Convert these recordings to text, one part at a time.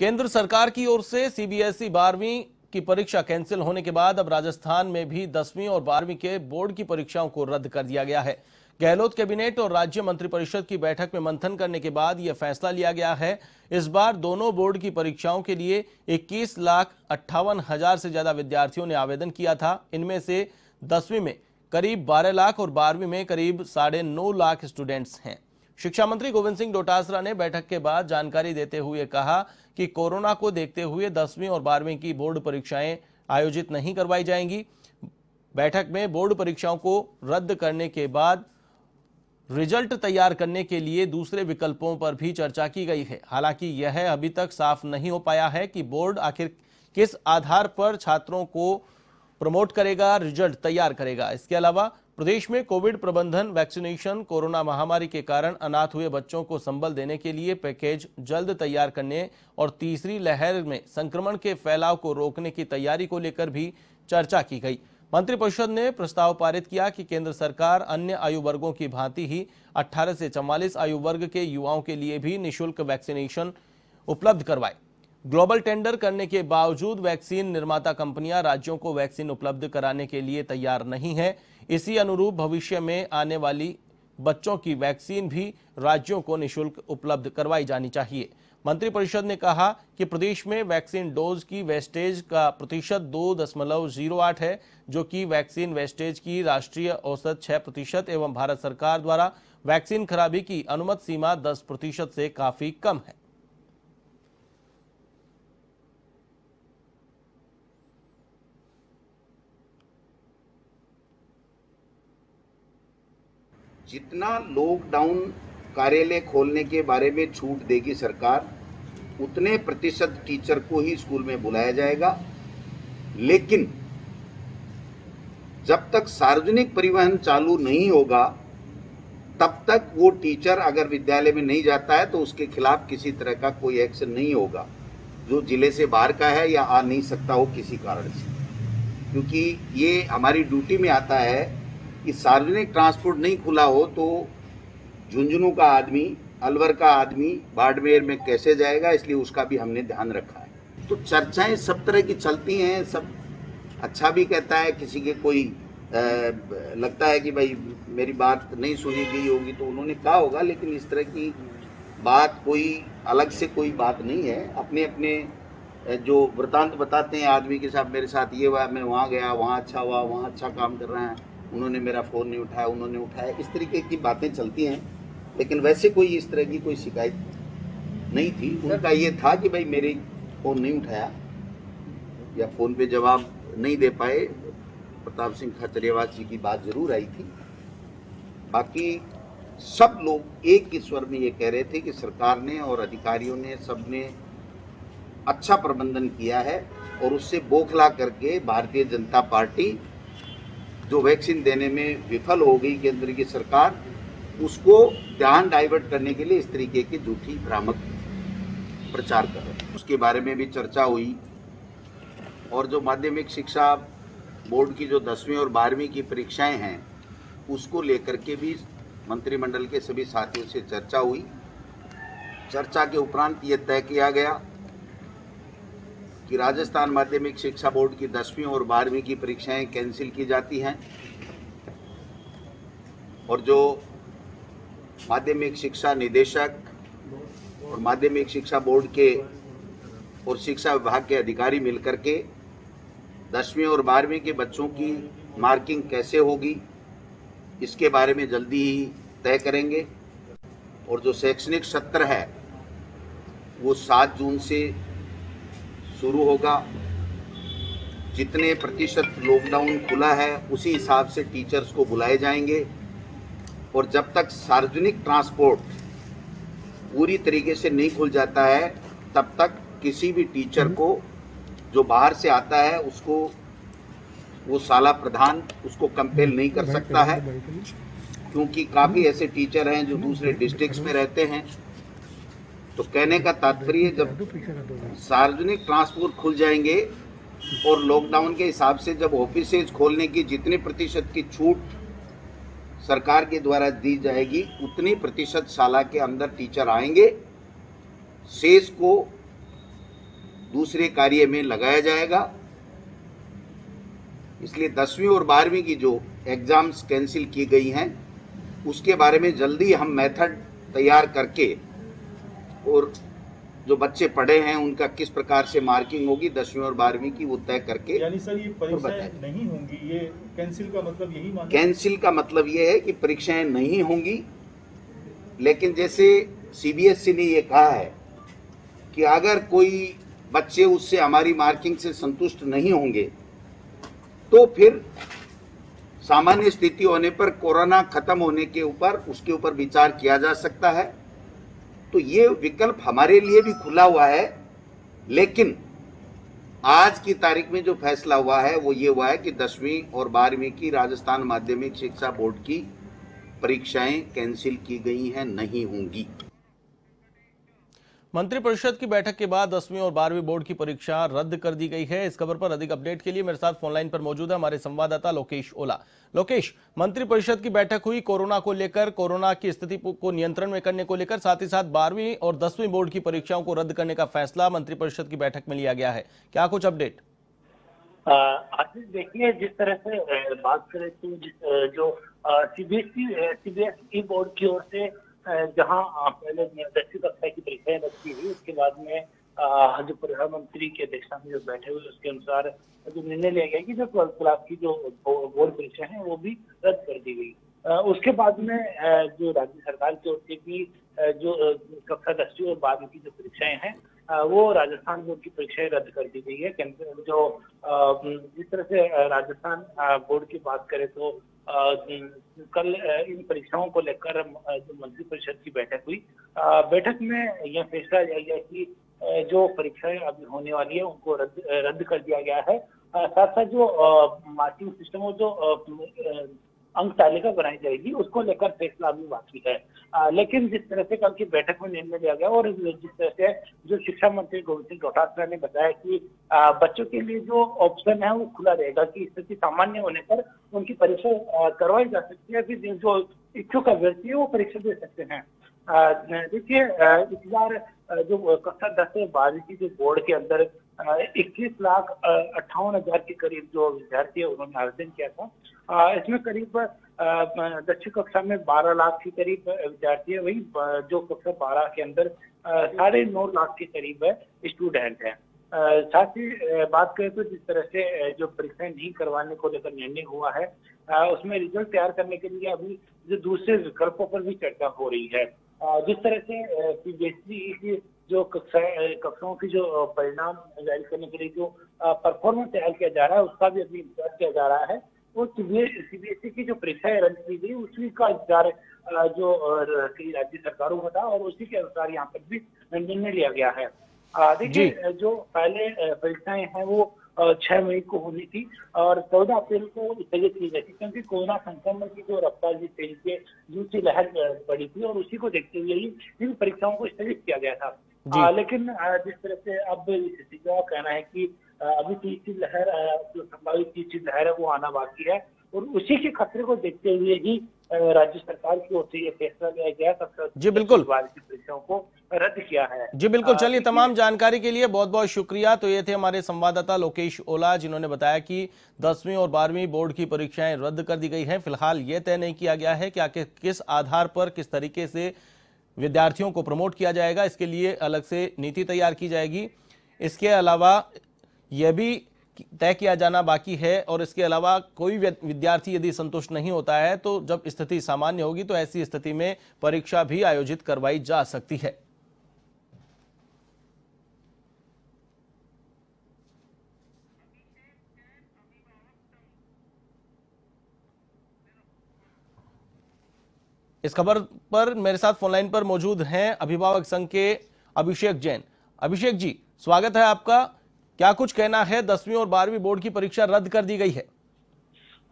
केंद्र सरकार की ओर से सीबीएसई 12वीं की परीक्षा कैंसिल होने के बाद अब राजस्थान में भी 10वीं और 12वीं के बोर्ड की परीक्षाओं को रद्द कर दिया गया है। गहलोत कैबिनेट और राज्य मंत्रिपरिषद की बैठक में मंथन करने के बाद यह फैसला लिया गया है। इस बार दोनों बोर्ड की परीक्षाओं के लिए 21,58,000 से ज्यादा विद्यार्थियों ने आवेदन किया था। इनमें से 10वीं में करीब 12 लाख और 12वीं में करीब 9.5 लाख स्टूडेंट्स हैं। शिक्षा मंत्री गोविंद सिंह डोटासरा ने बैठक के बाद जानकारी देते हुए कहा कि कोरोना को देखते हुए 10वीं और 12वीं की बोर्ड परीक्षाएं आयोजित नहीं करवाई जाएंगी। बैठक में बोर्ड परीक्षाओं को रद्द करने के बाद रिजल्ट तैयार करने के लिए दूसरे विकल्पों पर भी चर्चा की गई है। हालांकि यह अभी तक साफ नहीं हो पाया है कि बोर्ड आखिर किस आधार पर छात्रों को प्रमोट करेगा, रिजल्ट तैयार करेगा। इसके अलावा प्रदेश में कोविड प्रबंधन, वैक्सीनेशन, कोरोना महामारी के कारण अनाथ हुए बच्चों को संबल देने के लिए पैकेज जल्द तैयार करने और तीसरी लहर में संक्रमण के फैलाव को रोकने की तैयारी को लेकर भी चर्चा की गई। मंत्रिपरिषद ने प्रस्ताव पारित किया कि केंद्र सरकार अन्य आयु वर्गों की भांति ही 18 से 44 आयु वर्ग के युवाओं के लिए भी निःशुल्क वैक्सीनेशन उपलब्ध करवाए। ग्लोबल टेंडर करने के बावजूद वैक्सीन निर्माता कंपनियां राज्यों को वैक्सीन उपलब्ध कराने के लिए तैयार नहीं है। इसी अनुरूप भविष्य में आने वाली बच्चों की वैक्सीन भी राज्यों को निःशुल्क उपलब्ध करवाई जानी चाहिए। मंत्रिपरिषद ने कहा कि प्रदेश में वैक्सीन डोज की वेस्टेज का प्रतिशत 2.08 है, जो कि वैक्सीन वेस्टेज की राष्ट्रीय औसत 6% एवं भारत सरकार द्वारा वैक्सीन खराबी की अनुमत सीमा 10% से काफी कम है। जितना लॉकडाउन कार्यालय खोलने के बारे में छूट देगी सरकार, उतने प्रतिशत टीचर को ही स्कूल में बुलाया जाएगा। लेकिन जब तक सार्वजनिक परिवहन चालू नहीं होगा, तब तक वो टीचर अगर विद्यालय में नहीं जाता है तो उसके खिलाफ किसी तरह का कोई एक्शन नहीं होगा, जो जिले से बाहर का है या आ नहीं सकता हो किसी कारण से। क्योंकि ये हमारी ड्यूटी में आता है कि सार्वजनिक ट्रांसपोर्ट नहीं खुला हो तो झुंझुनू का आदमी, अलवर का आदमी बाड़मेर में कैसे जाएगा, इसलिए उसका भी हमने ध्यान रखा है। तो चर्चाएं सब तरह की चलती हैं, सब अच्छा भी कहता है, किसी के कोई लगता है कि भाई मेरी बात नहीं सुनी गई होगी तो उन्होंने कहा होगा, लेकिन इस तरह की बात कोई अलग से कोई बात नहीं है। अपने अपने जो वृतांत बताते हैं आदमी के साथ, मेरे साथ ये हुआ, मैं वहाँ गया, वहाँ अच्छा हुआ, वहाँ अच्छा काम कर रहे हैं, उन्होंने मेरा फ़ोन नहीं उठाया, उन्होंने उठाया, इस तरीके की बातें चलती हैं। लेकिन वैसे कोई इस तरह की कोई शिकायत नहीं थी। उनका ये था कि भाई मेरे फ़ोन नहीं उठाया या फ़ोन पे जवाब नहीं दे पाए। प्रताप सिंह खाचरियावास जी की बात जरूर आई थी। बाकी सब लोग एक ही स्वर में ये कह रहे थे कि सरकार ने और अधिकारियों ने सबने अच्छा प्रबंधन किया है और उससे बौखला करके भारतीय जनता पार्टी जो वैक्सीन देने में विफल हो गई केंद्र की सरकार, उसको ध्यान डाइवर्ट करने के लिए इस तरीके की झूठी भ्रामक प्रचार कर रहे हैं। उसके बारे में भी चर्चा हुई। और जो माध्यमिक शिक्षा बोर्ड की जो 10वीं और 12वीं की परीक्षाएं हैं, उसको लेकर के भी मंत्रिमंडल के सभी साथियों से चर्चा हुई। चर्चा के उपरांत ये तय किया गया कि राजस्थान माध्यमिक शिक्षा बोर्ड की 10वीं और 12वीं की परीक्षाएं कैंसिल की जाती हैं और जो माध्यमिक शिक्षा निदेशक और माध्यमिक शिक्षा बोर्ड के और शिक्षा विभाग के अधिकारी मिलकर के 10वीं और 12वीं के बच्चों की मार्किंग कैसे होगी, इसके बारे में जल्दी ही तय करेंगे। और जो शैक्षणिक सत्र है वो 7 जून से शुरू होगा। जितने प्रतिशत लॉकडाउन खुला है उसी हिसाब से टीचर्स को बुलाए जाएंगे। और जब तक सार्वजनिक ट्रांसपोर्ट पूरी तरीके से नहीं खुल जाता है, तब तक किसी भी टीचर को जो बाहर से आता है उसको वो शाला प्रधान उसको कंपेल नहीं कर सकता है, क्योंकि काफ़ी ऐसे टीचर हैं जो दूसरे डिस्ट्रिक्ट्स में रहते हैं। तो कहने का तात्पर्य, जब सार्वजनिक ट्रांसपोर्ट खुल जाएंगे और लॉकडाउन के हिसाब से जब ऑफिसेज खोलने की जितने प्रतिशत की छूट सरकार के द्वारा दी जाएगी, उतनी प्रतिशत शाला के अंदर टीचर आएंगे। शेष को दूसरे कार्य में लगाया जाएगा। इसलिए 10वीं और 12वीं की जो एग्जाम्स कैंसिल की गई हैं उसके बारे में जल्दी हम मेथड तैयार करके और जो बच्चे पढ़े हैं उनका किस प्रकार से मार्किंग होगी 10वीं और 12वीं की वो तय करके। यानी सर ये परीक्षाएं नहीं होंगी, ये कैंसिल का मतलब यही माना? कैंसिल का मतलब ये है कि परीक्षाएं नहीं होंगी, लेकिन जैसे सीबीएसई ने ये कहा है कि अगर कोई बच्चे उससे हमारी मार्किंग से संतुष्ट नहीं होंगे तो फिर सामान्य स्थिति होने पर कोरोना खत्म होने के ऊपर उसके ऊपर विचार किया जा सकता है। तो ये विकल्प हमारे लिए भी खुला हुआ है, लेकिन आज की तारीख में जो फैसला हुआ है वो ये हुआ है कि 10वीं और 12वीं की राजस्थान माध्यमिक शिक्षा बोर्ड की परीक्षाएं कैंसिल की गई हैं, नहीं होंगी। मंत्रिपरिषद की बैठक के बाद 10वीं और 12वीं बोर्ड की परीक्षा रद्द कर दी गई है। इस खबर पर अधिक अपडेट के लिए मेरे साथ फोनलाइन पर मौजूद है हमारे संवाददाता लोकेश ओला। लोकेश, मंत्रिपरिषद की बैठक हुई कोरोना को लेकर, कोरोना की स्थिति को नियंत्रण में करने को लेकर, साथ ही साथ 12वीं और 10वीं बोर्ड की परीक्षाओं को रद्द करने का फैसला मंत्रिपरिषद की बैठक में लिया गया है। क्या कुछ अपडेट? आशीष, देखिए, जिस तरह से बात करें तो जो सीबीएसई बोर्ड की ओर से जहां पहले 10वीं कक्षा की परीक्षाएं रखी हुई, उसके बाद में जो प्रधानमंत्री की अध्यक्षता में जो बैठे हुए उसके अनुसार जो निर्णय लिया गया कि जो 12th क्लास की जो बोर्ड परीक्षा है वो भी रद्द कर दी गई। उसके बाद में जो राज्य सरकार की ओर से भी जो कक्षा 10वीं और 12वीं की जो परीक्षाएं हैं वो राजस्थान बोर्ड की परीक्षाएं रद्द कर दी गई है। जो जिस तरह से राजस्थान बोर्ड की बात करें तो कल इन परीक्षाओं को लेकर जो मंत्रिपरिषद की बैठक हुई, बैठक में यह फैसला लिया गया कि जो परीक्षाएं अभी होने वाली है उनको रद्द कर दिया गया है। साथ साथ जो मार्किंग सिस्टम और जो अंक तालिका बनाई जाएगी उसको लेकर फैसला अभी बाकी है। लेकिन जिस तरह से कल की बैठक में निर्णय लिया गया और जिस तरह से जो शिक्षा मंत्री गोविंद सिंह डोटासरा ने बताया कि बच्चों के लिए जो ऑप्शन है वो खुला रहेगा कि स्थिति सामान्य होने पर उनकी परीक्षा करवाई जा सकती है, फिर जो इच्छुक अभ्यर्थी है वो परीक्षा दे सकते हैं। देखिए, इस बार जो कक्षा 10 से 12वीं की जो बोर्ड के अंदर 21,58,000 के करीब जो विद्यार्थी है उन्होंने आवेदन किया था। इसमें करीब 10वीं कक्षा में 12 लाख के करीब विद्यार्थी है, वही जो कक्षा 12 के अंदर 9.5 लाख के करीब स्टूडेंट है। साथ ही बात करें तो जिस तरह से जो परीक्षाएं नहीं करवाने को लेकर निर्णय हुआ है उसमें रिजल्ट तैयार करने के लिए अभी जो दूसरे विकल्पों पर भी चर्चा हो रही है। जिस तरह से सीबीएसई की जो कक्षाओं की जो परिणाम जारी करने के लिए जो परफॉर्मेंस तैयार किया जा रहा है उसका भी अभी इंतजार किया जा रहा है। और सीबीएसई की जो परीक्षाएं रद्द की गई उसी का इंतजार जो कई राज्य सरकारों का था और उसी के अनुसार यहाँ पर भी निर्णय लिया गया है। देखिए, जो पहले परीक्षाएं हैं वो 6 मई को होनी थी और 14 अप्रैल को स्थगित की गई थी, क्योंकि कोरोना संक्रमण की जो रफ्तार जिस तेजी से दूसरी लहर पड़ी थी और उसी को देखते हुए ही इन परीक्षाओं को स्थगित किया गया था। लेकिन जिस तरह से अब स्थिति का कहना है कि अभी तीसरी लहर, जो संभावित तीसरी लहर है वो आना बाकी है और उसी के खतरे को देखते हुए ही राज्य सरकार की ओर से ये फैसला लिया गया। जी बिल्कुल, परीक्षाओं को रद्द किया है। जी बिल्कुल। चलिए, तमाम जानकारी के लिए बहुत बहुत शुक्रिया। तो ये थे हमारे संवाददाता लोकेश ओला, जिन्होंने बताया कि 10वीं और 12वीं बोर्ड की परीक्षाएं रद्द कर दी गई हैं। फिलहाल ये तय नहीं किया गया है कि आखिर किस आधार पर, किस तरीके से विद्यार्थियों को प्रमोट किया जाएगा। इसके लिए अलग से नीति तैयार की जाएगी। इसके अलावा यह भी तय किया जाना बाकी है और इसके अलावा कोई विद्यार्थी यदि संतुष्ट नहीं होता है तो जब स्थिति सामान्य होगी तो ऐसी स्थिति में परीक्षा भी आयोजित करवाई जा सकती है। इस खबर पर मेरे साथ फोनलाइन पर मौजूद हैं अभिभावक संघ के अभिषेक जैन। अभिषेक जी, स्वागत है आपका। क्या कुछ कहना है? 10वीं और 12वीं बोर्ड की परीक्षा रद्द कर दी गई है।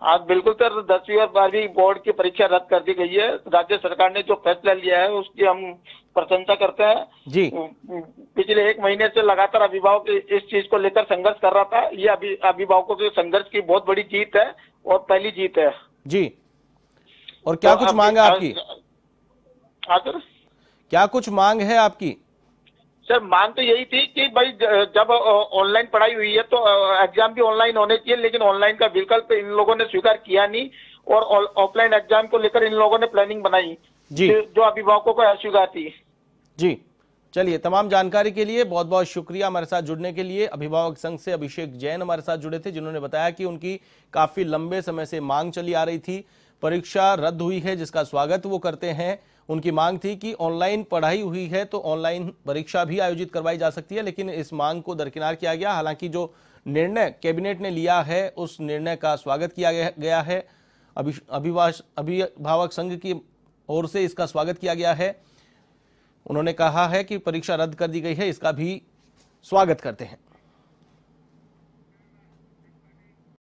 हाँ बिल्कुल सर, 10वीं और 12वीं बोर्ड की परीक्षा रद्द कर दी गई है। राज्य सरकार ने जो फैसला लिया है उसकी हम प्रशंसा करते हैं जी। पिछले 1 महीने से लगातार अभिभावक इस चीज को लेकर संघर्ष कर रहा था। ये अभिभावकों के संघर्ष की बहुत बड़ी जीत है और पहली जीत है जी। और क्या कुछ मांग है आपकी? हाँ सर, क्या कुछ मांग है आपकी? सर मांग तो यही थी कि भाई जब ऑनलाइन पढ़ाई हुई है तो एग्जाम भी ऑनलाइन होने चाहिए, लेकिन ऑनलाइन का विकल्प इन लोगों ने स्वीकार किया नहीं और ऑफलाइन एग्जाम को लेकर इन लोगों ने प्लानिंग बनाई जी, जो अभिभावकों को अस्वीकार थी। जी चलिए, तमाम जानकारी के लिए बहुत बहुत शुक्रिया हमारे साथ जुड़ने के लिए। अभिभावक संघ से अभिषेक जैन हमारे साथ जुड़े थे, जिन्होंने बताया कि उनकी काफी लंबे समय से मांग चली आ रही थी, परीक्षा रद्द हुई है जिसका स्वागत वो करते हैं। उनकी मांग थी कि ऑनलाइन पढ़ाई हुई है तो ऑनलाइन परीक्षा भी आयोजित करवाई जा सकती है, लेकिन इस मांग को दरकिनार किया गया। हालांकि जो निर्णय कैबिनेट ने लिया है उस निर्णय का स्वागत किया गया है, अभिभावक संघ की ओर से इसका स्वागत किया गया है। उन्होंने कहा है कि परीक्षा रद्द कर दी गई है, इसका भी स्वागत करते हैं।